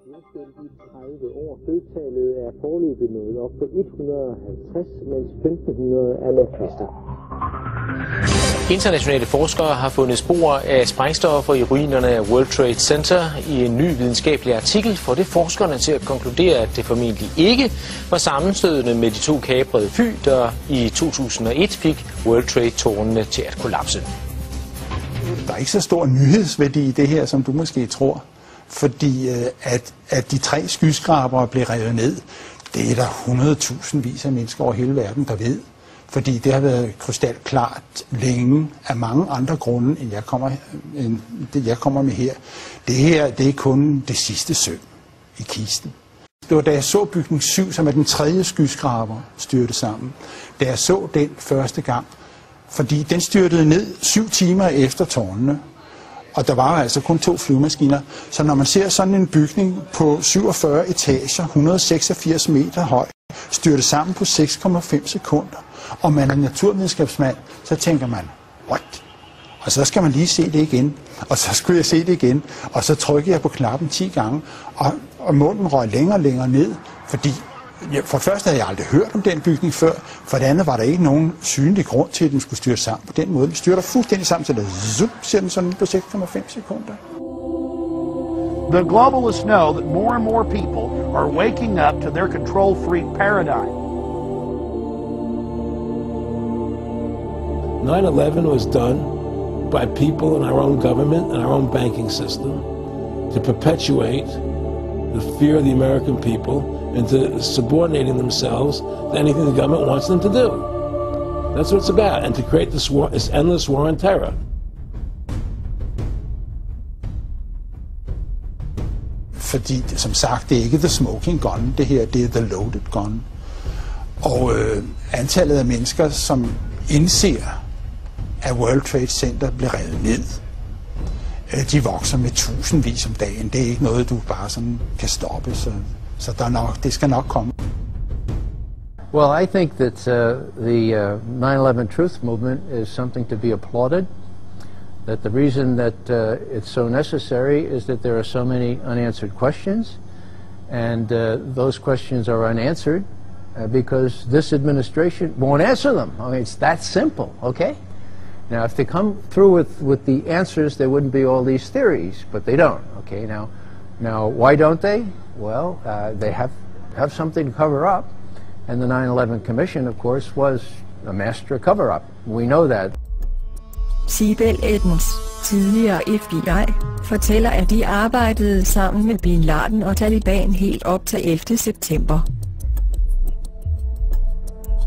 I 30 år. Dødstallet er foreløbig nået op på 150, mens 1500 er med kvister. Internationale forskere har fundet spor af sprængstoffer i ruinerne af World Trade Center. I en ny videnskabelig artikel får det forskerne til at konkludere, at det formentlig ikke var sammenstødende med de to kaprede fly, der i 2001 fik World Trade-tårnene til at kollapse. Der er ikke så stor nyhedsværdi i det her, som du måske tror. Fordi at de 3 skyskrabere blev revet ned, det er der 100.000 af mennesker over hele verden, der ved. Fordi det har været krystalklart længe af mange andre grunde, end jeg kommer med her. Det her, det er kun det sidste søm i kisten. Det var da jeg så bygning 7, som er den 3. skyskraber, styrte sammen. Da jeg så den første gang, fordi den styrtede ned 7 timer efter tårnene. Og der var altså kun 2 flyvemaskiner. Så når man ser sådan en bygning på 47 etager, 186 meter høj, styrte sammen på 6,5 sekunder, og man er naturvidenskabsmand, så tænker man, what? Og så skal man lige se det igen. Og så skulle jeg se det igen. Og så trykkede jeg på knappen 10 gange, og munden røg længere og længere ned, fordi for det første havde jeg aldrig hørt om den bygning før, for det andet var der ikke nogen synlig grund til, at den skulle styrte sammen på den måde. Den styrter fuldstændig sammen, så der ser den sådan på 6,5 sekunder. The globalists know that more and more people are waking up to their control freak paradigm. 9/11 was done by people in our own government and our own banking system to perpetuate the fear of the American people into subordinating themselves to anything the government wants them to do. That's what it's about, and to create this endless war on terror. Fordi, som sagt, det er ikke the smoking gun, det her, det er the loaded gun. Og antallet af mennesker, som indser, at World Trade Center bliver revet ned, de vokser med tusindvis om dagen. Det er ikke noget, du bare sådan kan stoppe, så det skal nok komme. Well, I think that the 9/11 Truth Movement is something to be applauded. That the reason that it's so necessary is that there are so many unanswered questions, and those questions are unanswered because this administration won't answer them. I mean, it's that simple, okay? Now, if they come through with the answers, there wouldn't be all these theories, but they don't, okay? Now, why don't they? Well, they have something to cover up, and the 9/11 Commission, of course, was a master cover-up. We know that. Sibel Edmonds, tidligere FBI, fortæller, at de arbejdede sammen med Bin Laden og Taliban helt op til 11. september.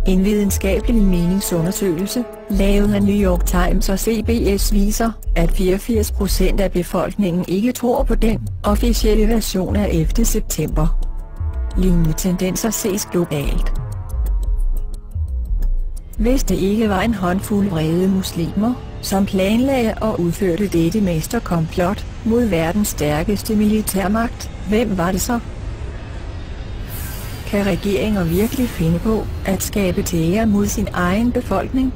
En videnskabelig meningsundersøgelse, lavet af New York Times og CBS viser, at 84% af befolkningen ikke tror på den officielle version af 11. september. Lignende tendenser ses globalt. Hvis det ikke var en håndfuld vrede muslimer, som planlagde og udførte dette mesterkomplot mod verdens stærkeste militærmagt, hvem var det så? Kan regeringer virkelig finde på at skabe terror mod sin egen befolkning?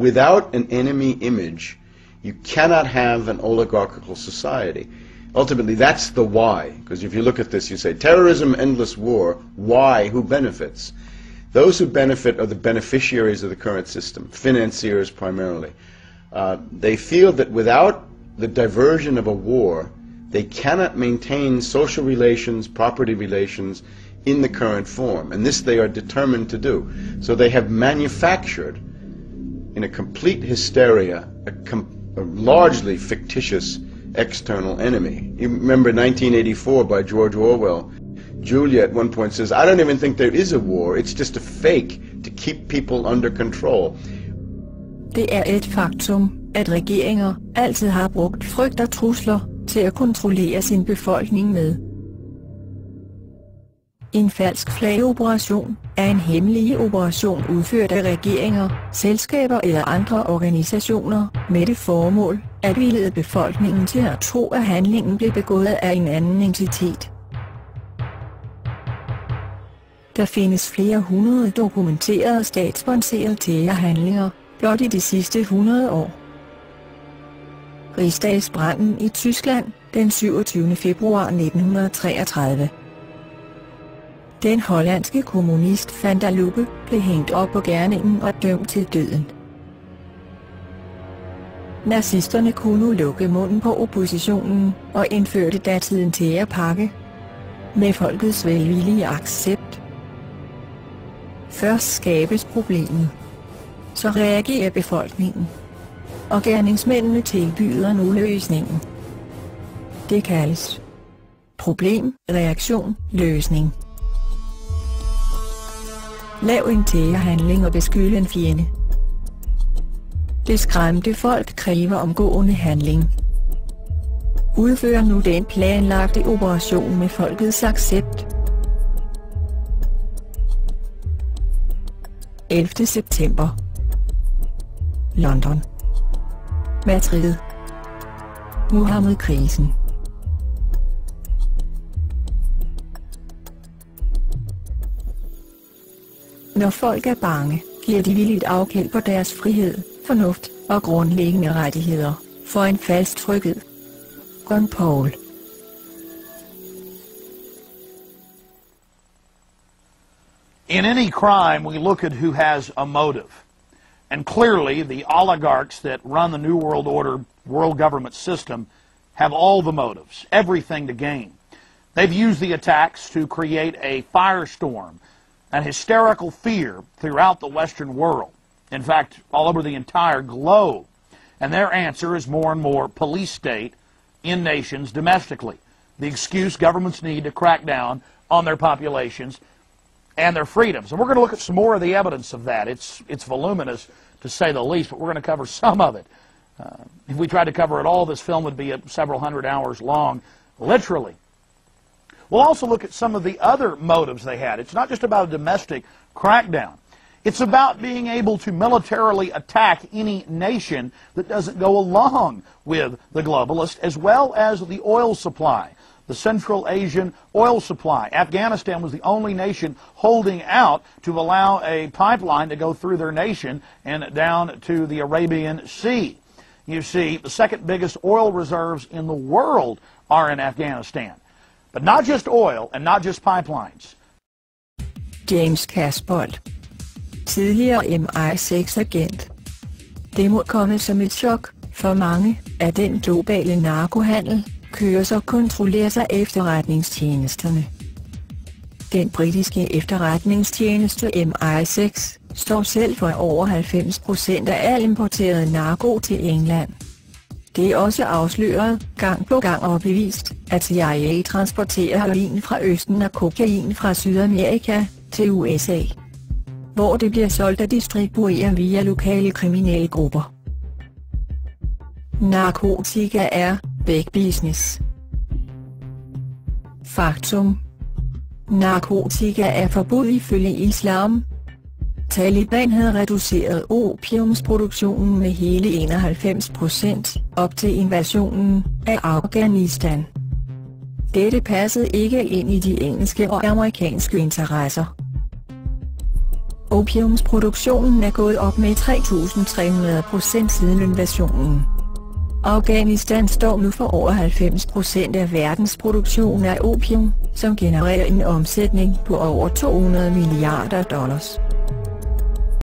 Without an enemy image, you cannot have an oligarchical society. Ultimately, that's the why. Because if you look at this, you say, terrorism, endless war, why? Who benefits? Those who benefit are the beneficiaries of the current system, financiers primarily. They feel that without the diversion of a war, they cannot maintain social relations, property relations in the current form. And this they are determined to do. So they have manufactured, in a complete hysteria, a largely fictitious external enemy. You remember 1984 by George Orwell. Julia at one point says, I don't even think there is a war, it's just a fake to keep people under control. Det er et faktum, at regeringer altid har brugt frygt og trusler til at kontrollere sin befolkning med. En falsk flagoperation er en hemmelig operation udført af regeringer, selskaber eller andre organisationer, med det formål at vildlede befolkningen til at tro, at handlingen blev begået af en anden entitet. Der findes flere hundrede dokumenterede statssponserede terrorhandlinger blot i de sidste 100 år. Rigsdagsbranden i Tyskland den 27. februar 1933. Den hollandske kommunist Van der Lubbe blev hængt op på gerningen og dømt til døden. Nazisterne kunne nu lukke munden på oppositionen og indførte datiden terrorpakke med folkets velvillige accept. Først skabes problemet, så reagerer befolkningen, og gerningsmændene tilbyder nu løsningen. Det kaldes problem, reaktion, løsning. Lav en terrorhandling og beskyld en fjende. Det skræmte folk kræver omgående handling. Udfør nu den planlagte operation med folkets accept. 11. september. London. Madrid. Muhammed-krisen. Når folk er bange, giver de villigt afkald på deres frihed, fornuft og grundlæggende rettigheder for en fast tryghed. Ron Paul. In any crime, we look at who has a motive. And clearly, the oligarchs that run the New World Order world government system have all the motives, everything to gain. They've used the attacks to create a firestorm, an hysterical fear throughout the Western world. In fact, all over the entire globe. And their answer is more and more police state in nations domestically. The excuse governments need to crack down on their populations and their freedoms. And we're going to look at some more of the evidence of that. It's voluminous, to say the least, but we're going to cover some of it. If we tried to cover it all, this film would be several hundred hours long, literally. We'll also look at some of the other motives they had. It's not just about a domestic crackdown. It's about being able to militarily attack any nation that doesn't go along with the globalists, as well as the oil supply, the Central Asian oil supply. Afghanistan was the only nation holding out to allow a pipeline to go through their nation and down to the Arabian Sea. You see, the second biggest oil reserves in the world are in Afghanistan. But not just oil and not just pipelines. James Casbolt, tidligere MI6-agent. Det må komme som et chok for mange, at den globale narkohandel køres og kontrolleres af efterretningstjenesterne. Den britiske efterretningstjeneste MI6 står selv for over 90% af al importeret narko til England. Det er også afsløret gang på gang og bevist, at CIA transporterer heroin fra Østen og kokain fra Sydamerika til USA, hvor det bliver solgt og distribueret via lokale kriminelle grupper. Narkotika er big business. Faktum. Narkotika er forbudt ifølge islam. Taliban havde reduceret opiumsproduktionen med hele 91% op til invasionen af Afghanistan. Dette passede ikke ind i de engelske og amerikanske interesser. Opiumsproduktionen er gået op med 3.300% siden invasionen. Afghanistan står nu for over 90% af verdens produktion af opium, som genererer en omsætning på over $200 milliarder.